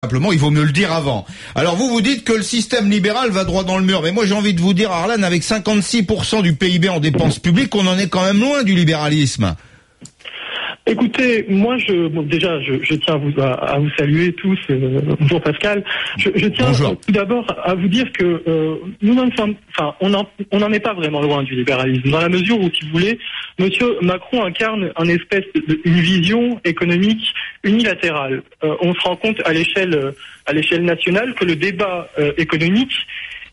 Simplement, il vaut mieux le dire avant. Alors vous dites que le système libéral va droit dans le mur. Mais moi j'ai envie de vous dire, Arlan, avec 56% du PIB en dépenses publiques, on en est quand même loin du libéralisme. Écoutez, moi, déjà, je tiens à vous saluer tous. Bonjour Pascal. Je tiens tout d'abord à vous dire que nous n'en sommes, on n'en est pas vraiment loin du libéralisme, dans la mesure où, si vous voulez, Monsieur Macron incarne une vision économique unilatérale. On se rend compte à l'échelle nationale que le débat économique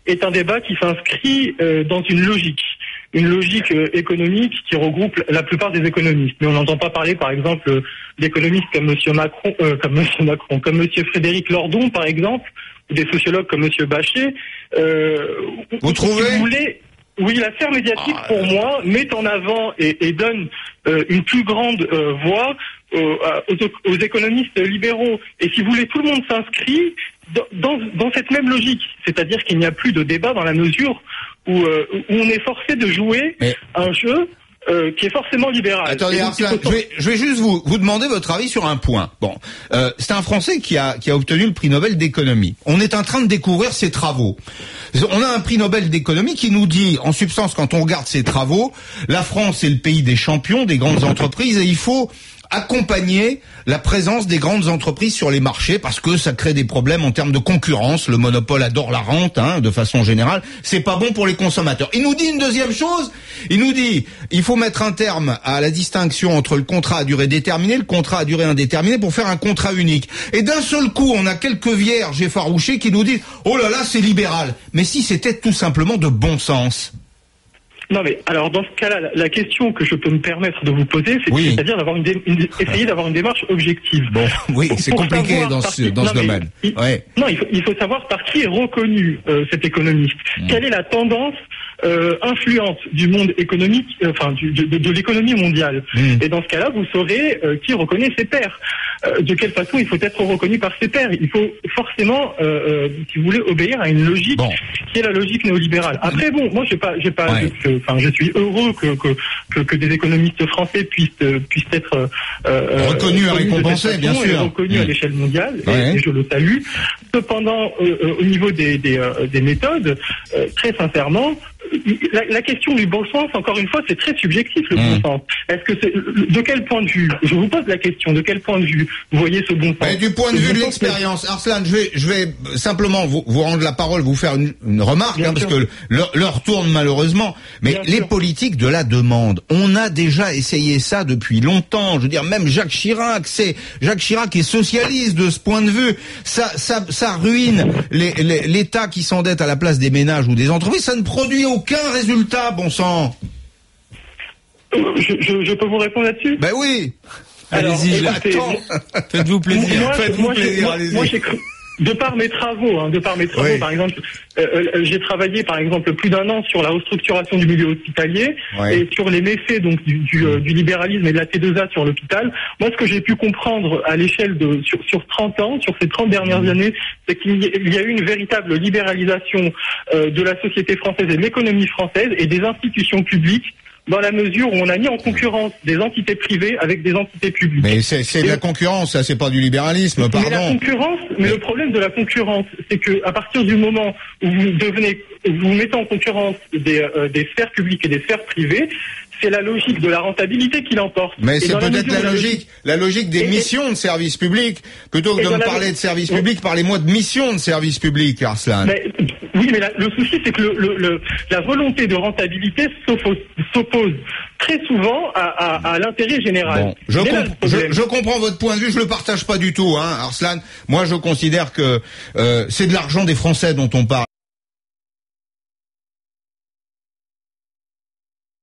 est un débat qui s'inscrit dans une logique économique qui regroupe la plupart des économistes. Mais on n'entend pas parler, par exemple, d'économistes comme comme Monsieur Frédéric Lordon, par exemple, ou des sociologues comme Monsieur Bachet. Vous trouvez ? Si vous voulez, oui, la sphère médiatique, pour moi, met en avant et donne une plus grande voix aux économistes libéraux. Et si vous voulez, tout le monde s'inscrit dans cette même logique. C'est-à-dire qu'il n'y a plus de débat dans la mesure où on est forcé de jouer un jeu qui est forcément libéral. Attendez, Arslan, je vais juste vous demander votre avis sur un point. Bon, c'est un Français qui a obtenu le prix Nobel d'économie. On est en train de découvrir ses travaux. On a un prix Nobel d'économie qui nous dit, en substance, quand on regarde ses travaux, la France est le pays des champions, des grandes entreprises, et il faut accompagner la présence des grandes entreprises sur les marchés parce que ça crée des problèmes en termes de concurrence. Le monopole adore la rente, de façon générale. C'est pas bon pour les consommateurs. Il nous dit une deuxième chose. Il nous dit, il faut mettre un terme à la distinction entre le contrat à durée déterminée et le contrat à durée indéterminée pour faire un contrat unique. Et d'un seul coup, on a quelques vierges effarouchées qui nous disent, oh là là, c'est libéral. Mais si c'était tout simplement de bon sens. Non mais alors dans ce cas-là, la question que je peux me permettre de vous poser, c'est-à-dire d'avoir essayer d'avoir une démarche objective. Bon, oui, c'est compliqué dans ce domaine. Non, il faut savoir par qui est reconnu cet économiste. Quelle est la tendance influente du monde économique, de l'économie mondiale. Et dans ce cas-là, vous saurez qui reconnaît ses pairs. De quelle façon il faut être reconnu par ses pairs. Il faut forcément, si vous voulez, obéir à une logique qui est la logique néolibérale. Après, bon, moi, je suis heureux que des économistes français puissent être reconnus et récompensés, bien sûr, reconnus à l'échelle mondiale, et je le salue. Cependant, au niveau des méthodes, très sincèrement, la question du bon sens, encore une fois, c'est très subjectif, le bon sens. Est-ce que de quel point de vue, je vous pose la question, de quel point de vue vous voyez ce bon sens? Du point de vue de l'expérience. Arslan, je vais simplement vous rendre la parole, vous faire une remarque, parce que l'heure tourne malheureusement. Mais les politiques de la demande, on a déjà essayé ça depuis longtemps. Je veux dire, même Jacques Chirac est socialiste de ce point de vue. Ça ruine l'État qui s'endette à la place des ménages ou des entreprises. Ça ne produit aucun résultat, bon sang. Je peux vous répondre là-dessus? Ben oui. Allez-y, j'attends. Faites-vous plaisir. J'ai cru. De par mes travaux, par exemple, j'ai travaillé par exemple plus d'1 an sur la restructuration du milieu hospitalier et sur les méfaits donc du libéralisme et de la T2A sur l'hôpital. Moi, ce que j'ai pu comprendre à l'échelle sur 30 ans, sur ces 30 dernières années, c'est qu'il y a eu une véritable libéralisation de la société française et de l'économie française et des institutions publiques, dans la mesure où on a mis en concurrence des entités privées avec des entités publiques. Mais c'est de la concurrence, ça, c'est pas du libéralisme, pardon. Mais le problème de la concurrence, c'est que à partir du moment où vous mettez en concurrence des sphères publiques et des sphères privées, c'est la logique de la rentabilité qui l'emporte. Mais c'est peut-être la logique des missions de service public. Plutôt que de me parler de service public, parlez-moi de mission de service public, Arslan. Oui, mais le souci, c'est que la volonté de rentabilité s'oppose très souvent à l'intérêt général. Bon, je comprends votre point de vue, je le partage pas du tout, Arslan. Moi, je considère que c'est de l'argent des Français dont on parle.